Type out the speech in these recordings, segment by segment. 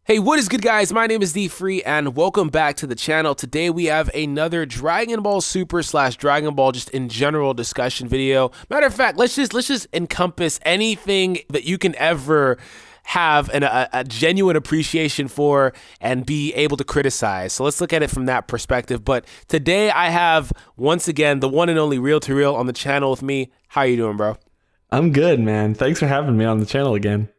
Hey, what is good, guys? My name is DFree, and welcome back to the channel. Today we have another Dragon Ball Super / Dragon Ball just in general discussion video. Matter of fact, let's just encompass anything that you can ever have a genuine appreciation for and be able to criticize. So let's look at it from that perspective. But today I have, once again, the one and only Real to Real on the channel with me. How you doing, bro? I'm good, man. Thanks for having me on the channel again.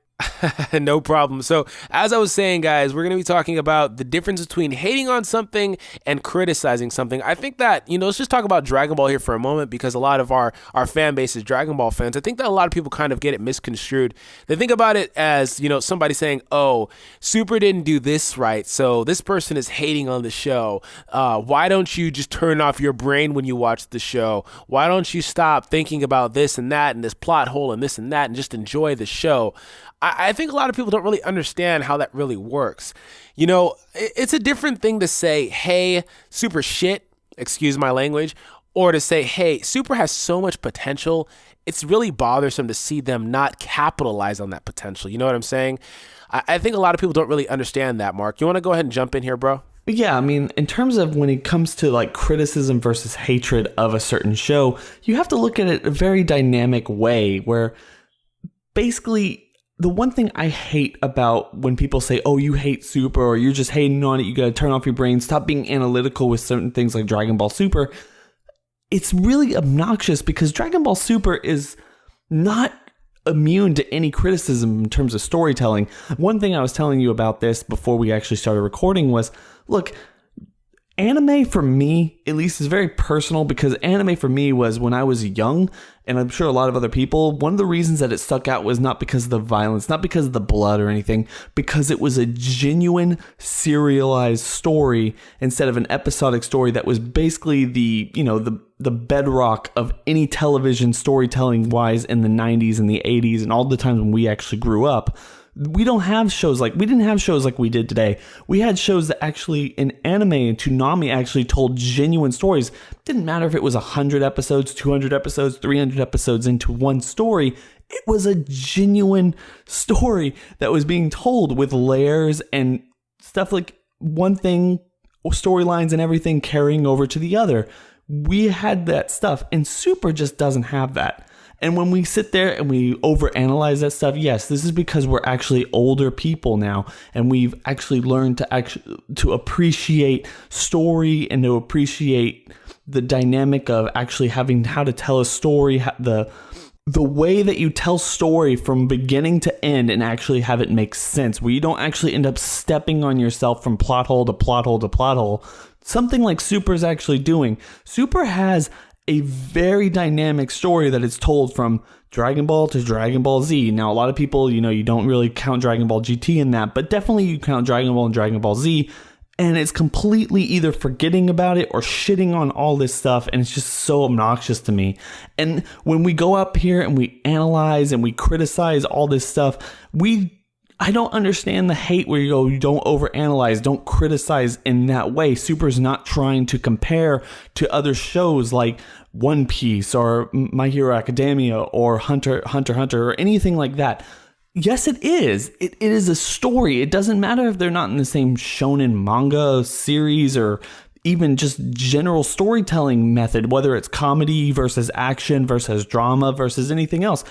No problem. So as I was saying, guys, we're going to be talking about the difference between hating on something and criticizing something. I think that, let's just talk about Dragon Ball here for a moment, because a lot of our fan base is Dragon Ball fans. I think that a lot of people kind of get it misconstrued. They think about it as, somebody saying, oh, Super didn't do this right, so this person is hating on the show. Why don't you just turn off your brain when you watch the show? Why don't you stop thinking about this and that and this plot hole and this and that and just enjoy the show? I think a lot of people don't really understand how that really works. It's a different thing to say, hey, Super shit, excuse my language, or to say, hey, Super has so much potential. It's really bothersome to see them not capitalize on that potential. You know what I'm saying? I think a lot of people don't really understand that, Mark. You want to go ahead and jump in here, bro? Yeah, I mean, in terms of when it comes to like criticism versus hatred of a certain show, you have to look at it a very dynamic way where basically the one thing I hate about when people say, oh, you hate Super or you're just hating on it, you got to turn off your brain, stop being analytical with certain things like Dragon Ball Super. It's really obnoxious because Dragon Ball Super is not immune to any criticism in terms of storytelling. One thing I was telling you about this before we actually started recording was, look, anime for me, at least, is very personal because anime for me was when I was young, and I'm sure a lot of other people, one of the reasons that it stuck out was not because of the violence, not because of the blood or anything, because it was a genuine serialized story instead of an episodic story that was basically the bedrock of any television storytelling wise in the 90s and the 80s and all the times when we actually grew up. We didn't have shows like we did today. We had shows that actually in anime and Toonami actually told genuine stories. Didn't matter if it was 100 episodes, 200 episodes, 300 episodes into one story. It was a genuine story that was being told with layers and stuff, like one thing, storylines and everything carrying over to the other. We had that stuff, and Super just doesn't have that. And when we sit there and we overanalyze that stuff, yes, this is because we're actually older people now, and we've actually learned to appreciate story and to appreciate the dynamic of actually having how to tell a story, the way that you tell story from beginning to end and actually have it make sense, where you don't actually end up stepping on yourself from plot hole to plot hole to plot hole. Something like Super is actually doing. Super has a very dynamic story that is told from Dragon Ball to Dragon Ball Z. Now, a lot of people, you don't really count Dragon Ball GT in that, but definitely you count Dragon Ball and Dragon Ball Z, and it's completely either forgetting about it or shitting on all this stuff, and it's just so obnoxious to me. And when we go up here and we analyze and we criticize all this stuff, I don't understand the hate where you go, you don't overanalyze, don't criticize in that way. Super's not trying to compare to other shows like One Piece or My Hero Academia or Hunter or anything like that. Yes, it is. It is a story. It doesn't matter if they're not in the same shonen manga series or even just general storytelling method, whether it's comedy versus action versus drama versus anything else.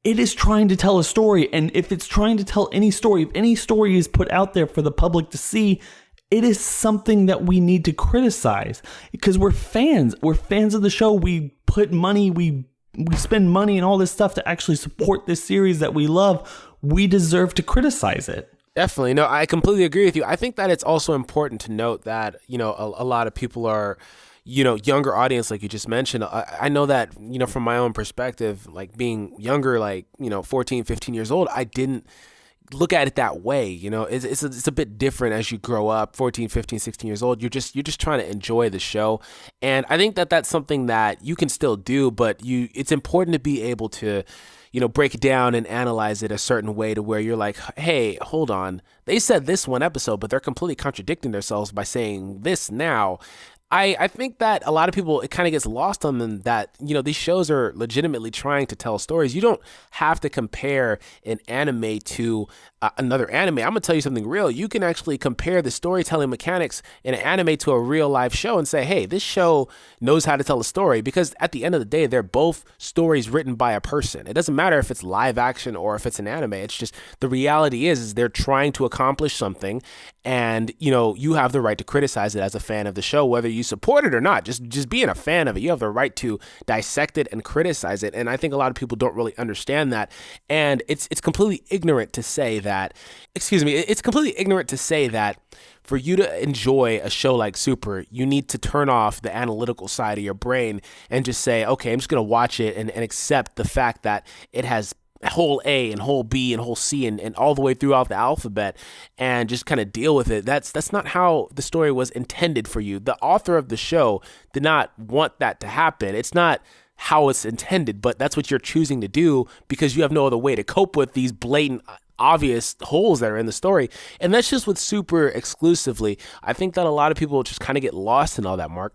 It is trying to tell a story, and if it's trying to tell any story, if any story is put out there for the public to see, it is something that we need to criticize because we're fans. We're fans of the show. We put money, we spend money and all this stuff to actually support this series that we love. We deserve to criticize it. Definitely. No, I completely agree with you. I think that it's also important to note that, a lot of people are, younger audience, like you just mentioned. I know that, from my own perspective, like being younger, 14, 15 years old, I didn't look at it that way. It's a bit different as you grow up, 14, 15, 16 years old. You're just trying to enjoy the show. And I think that that's something that you can still do, but it's important to be able to, break it down and analyze it a certain way to where you're like, hey, hold on. They said this one episode, but they're completely contradicting themselves by saying this now. I think that a lot of people, it kind of gets lost on them that, these shows are legitimately trying to tell stories. You don't have to compare an anime to another anime, I'm gonna tell you something real. You can actually compare the storytelling mechanics in an anime to a real live show and say, hey, this show knows how to tell a story, because at the end of the day, they're both stories written by a person. It doesn't matter if it's live action or if it's an anime. It's just the reality is they're trying to accomplish something, and you have the right to criticize it as a fan of the show, whether you support it or not. Just being a fan of it, you have the right to dissect it and criticize it. And I think a lot of people don't really understand that. And it's completely ignorant to say that, it's completely ignorant to say that for you to enjoy a show like Super, you need to turn off the analytical side of your brain and just say, okay, I'm just going to watch it and accept the fact that it has whole A and whole B and whole C and all the way throughout the alphabet, and just kind of deal with it. That's not how the story was intended for you. The author of the show did not want that to happen. It's not how it's intended, but that's what you're choosing to do because you have no other way to cope with these blatant, obvious holes that are in the story. And that's just with Super exclusively. I think that a lot of people just kind of get lost in all that, Mark.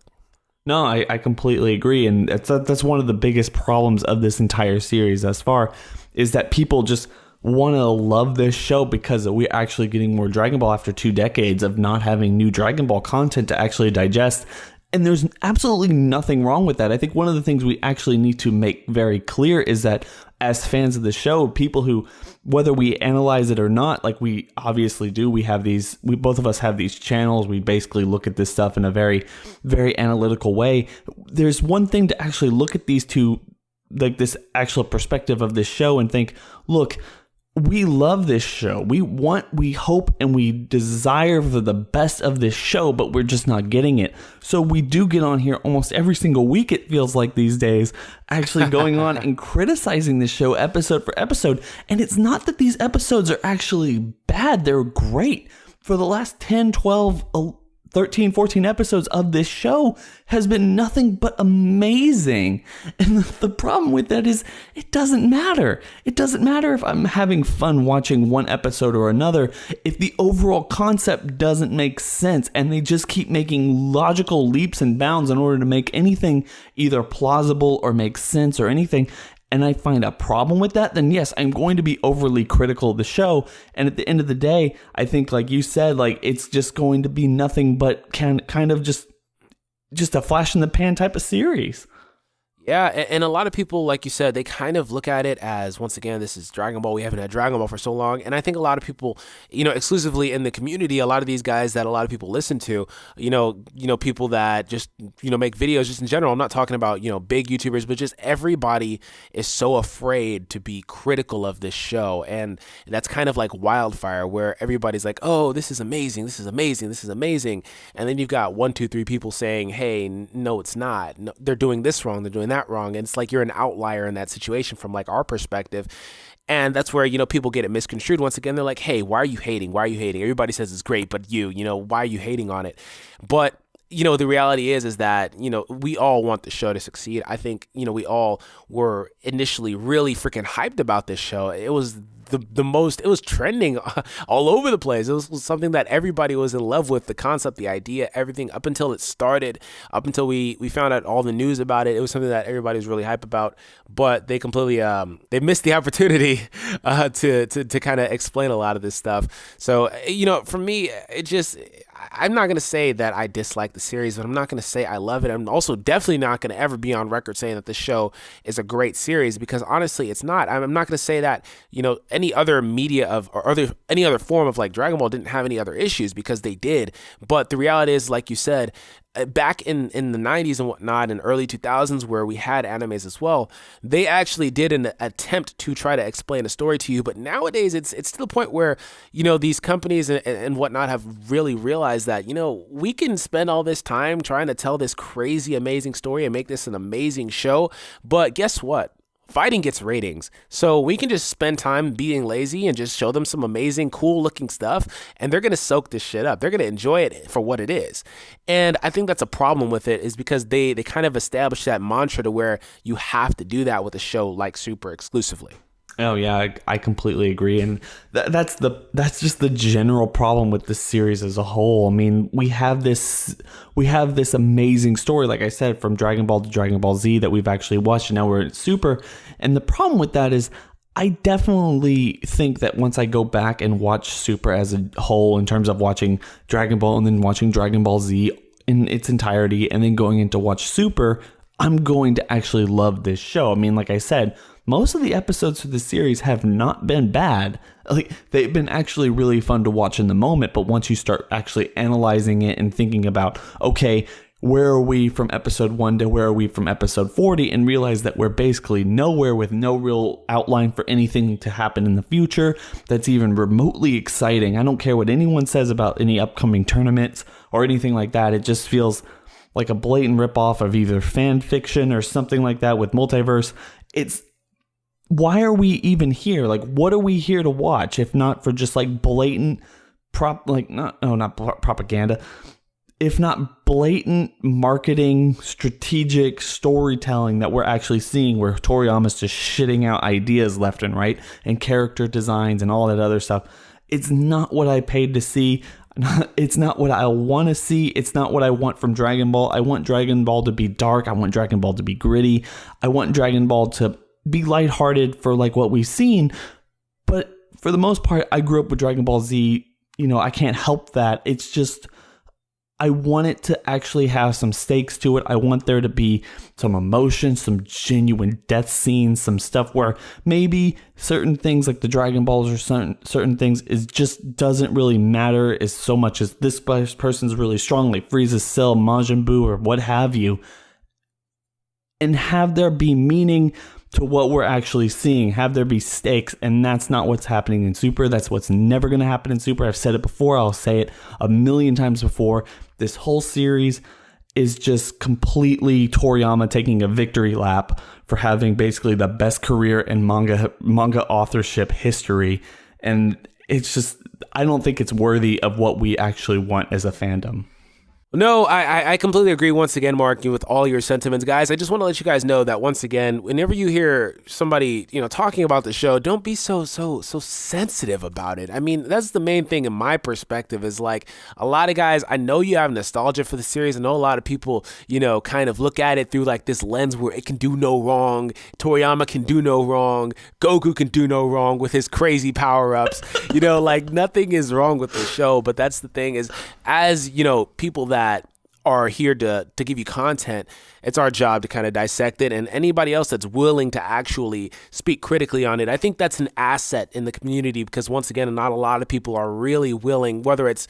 No, I completely agree. And that's one of the biggest problems of this entire series thus far, is that people just want to love this show because we're actually getting more Dragon Ball after 2 decades of not having new Dragon Ball content to actually digest. And there's absolutely nothing wrong with that. I think one of the things we actually need to make very clear is that as fans of the show, people who, whether we analyze it or not, like we obviously do, we both of us have these channels. We basically look at this stuff in a very, very analytical way. There's one thing to actually look at these two, like this actual perspective of this show and think, look, we love this show. We hope and we desire for the best of this show, but we're just not getting it. So we do get on here almost every single week, it feels like these days, actually going on and criticizing this show episode for episode. And it's not that these episodes are actually bad. They're great. For the last 10, 12, 13, 14 episodes of this show has been nothing but amazing. And the problem with that is it doesn't matter. It doesn't matter if I'm having fun watching one episode or another if the overall concept doesn't make sense and they just keep making logical leaps and bounds in order to make anything either plausible or make sense or anything. And I find a problem with that, then yes, I'm going to be overly critical of the show. And at the end of the day, I think, like you said, like it's just going to be nothing but kind of just a flash in the pan type of series. Yeah, and a lot of people, like you said, they kind of look at it as, once again, this is Dragon Ball. We haven't had Dragon Ball for so long. And I think a lot of people, exclusively in the community, a lot of these guys that a lot of people listen to, people that just, make videos just in general. I'm not talking about, big YouTubers, but just everybody is so afraid to be critical of this show. And that's kind of like wildfire, where everybody's like, oh, this is amazing. This is amazing. This is amazing. And then you've got 1, 2, 3 people saying, hey, no, it's not. No, they're doing this wrong. They're doing that wrong. And it's like you're an outlier in that situation from like our perspective. And that's where, people get it misconstrued. Once again, they're like, hey, why are you hating? Why are you hating? Everybody says it's great, but why are you hating on it? But the reality is that, we all want the show to succeed. I think, we all were initially really freaking hyped about this show. It was it was trending all over the place. It was something that everybody was in love with, the concept, the idea, everything, up until it started, up until we found out all the news about it. It was something that everybody was really hyped about, but they completely, they missed the opportunity to kind of explain a lot of this stuff. So, for me, I'm not going to say that I dislike the series, but I'm not going to say I love it. I'm also definitely not going to ever be on record saying that the show is a great series, because honestly, it's not. I'm not going to say that, any other media any other form of like Dragon Ball didn't have any other issues, because they did. But the reality is, like you said, back in the 90s and whatnot, and early 2000s, where we had animes as well, they actually did an attempt to try to explain a story to you. But nowadays, it's to the point where, these companies and whatnot have really realized that, we can spend all this time trying to tell this crazy, amazing story and make this an amazing show. But guess what? Fighting gets ratings. So we can just spend time being lazy and just show them some amazing, cool looking stuff, and they're going to soak this shit up. They're going to enjoy it for what it is. And I think that's a problem with it, is because they kind of established that mantra to where you have to do that with a show like Super exclusively. Oh yeah, I completely agree, and that's just the general problem with the series as a whole. I mean, we have this amazing story, like I said, from Dragon Ball to Dragon Ball Z that we've actually watched, and now we're at Super. And the problem with that is, I definitely think that once I go back and watch Super as a whole, in terms of watching Dragon Ball and then watching Dragon Ball Z in its entirety and then going in to watch Super, I'm going to actually love this show. I mean, like I said, most of the episodes of the series have not been bad. Like, they've been actually really fun to watch in the moment, but once you start actually analyzing it and thinking about, okay, where are we from episode 1 to where are we from episode 40, and realize that we're basically nowhere with no real outline for anything to happen in the future that's even remotely exciting. I don't care what anyone says about any upcoming tournaments or anything like that. It just feels like a blatant ripoff of either fan fiction or something like that with multiverse. It's, why are we even here? Like, what are we here to watch if not for just like blatant propaganda, if not blatant marketing, strategic storytelling that we're actually seeing, where Toriyama's just shitting out ideas left and right and character designs and all that other stuff. It's not what I paid to see. It's not what I want to see. It's not what I want from Dragon Ball. I want Dragon Ball to be dark. I want Dragon Ball to be gritty. I want Dragon Ball to be lighthearted for like what we've seen. But for the most part, I grew up with Dragon Ball Z. You know, I can't help that. It's just, I want it to actually have some stakes to it. I want there to be some emotion, some genuine death scenes, some stuff where maybe certain things like the Dragon Balls or certain things is just doesn't really matter as so much as this person's really strong, like Frieza's Cell, Majin Buu, or what have you. And have there be meaning to what we're actually seeing, have there be stakes, and that's not what's happening in Super. That's what's never going to happen in Super. I've said it before, I'll say it a million times before. This whole series is just completely Toriyama taking a victory lap for having basically the best career in manga authorship history, and it's just, I don't think it's worthy of what we actually want as a fandom. No, I completely agree once again, Mark, with all your sentiments. Guys, I just want to let you guys know that once again, whenever you hear somebody, talking about the show, don't be so sensitive about it. I mean, that's the main thing in my perspective is like a lot of guys, I know you have nostalgia for the series. I know a lot of people, kind of look at it through like this lens where it can do no wrong. Toriyama can do no wrong. Goku can do no wrong with his crazy power-ups. Like nothing is wrong with the show, but that's the thing is, as, people that are here to give you content, it's our job to kind of dissect it, and anybody else that's willing to actually speak critically on it, I think that's an asset in the community, because once again, not a lot of people are really willing, whether it's,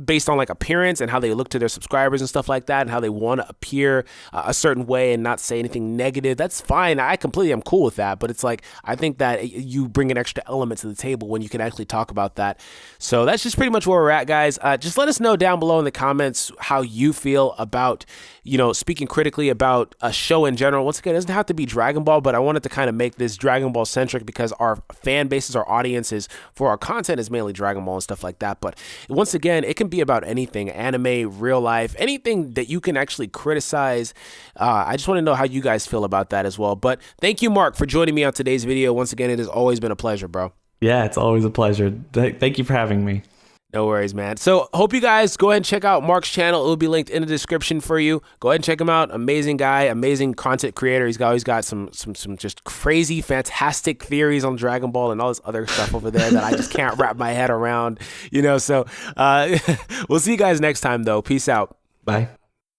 based on like appearance and how they look to their subscribers and stuff like that, and how they want to appear a certain way and not say anything negative. That's fine. I'm cool with that, but it's like, I think that you bring an extra element to the table when you can actually talk about that. So that's just pretty much where we're at, guys. Just let us know down below in the comments how you feel about, speaking critically about a show in general. Once again, it doesn't have to be Dragon Ball, but I wanted to kind of make this Dragon Ball centric because our fan bases, our audiences for our content is mainly Dragon Ball and stuff like that. But once again, it can be about anything, anime, real life, anything that you can actually criticize. I just want to know how you guys feel about that as well. But thank you, Mark, for joining me on today's video. Once again, it has always been a pleasure, bro. Yeah, it's always a pleasure. Thank you for having me. No worries, man. So hope you guys go ahead and check out Mark's channel. It will be linked in the description for you. Go ahead and check him out. Amazing guy, amazing content creator. He's always got some just crazy, fantastic theories on Dragon Ball and all this other stuff over there that I just can't wrap my head around. So we'll see you guys next time, though. Peace out. Bye.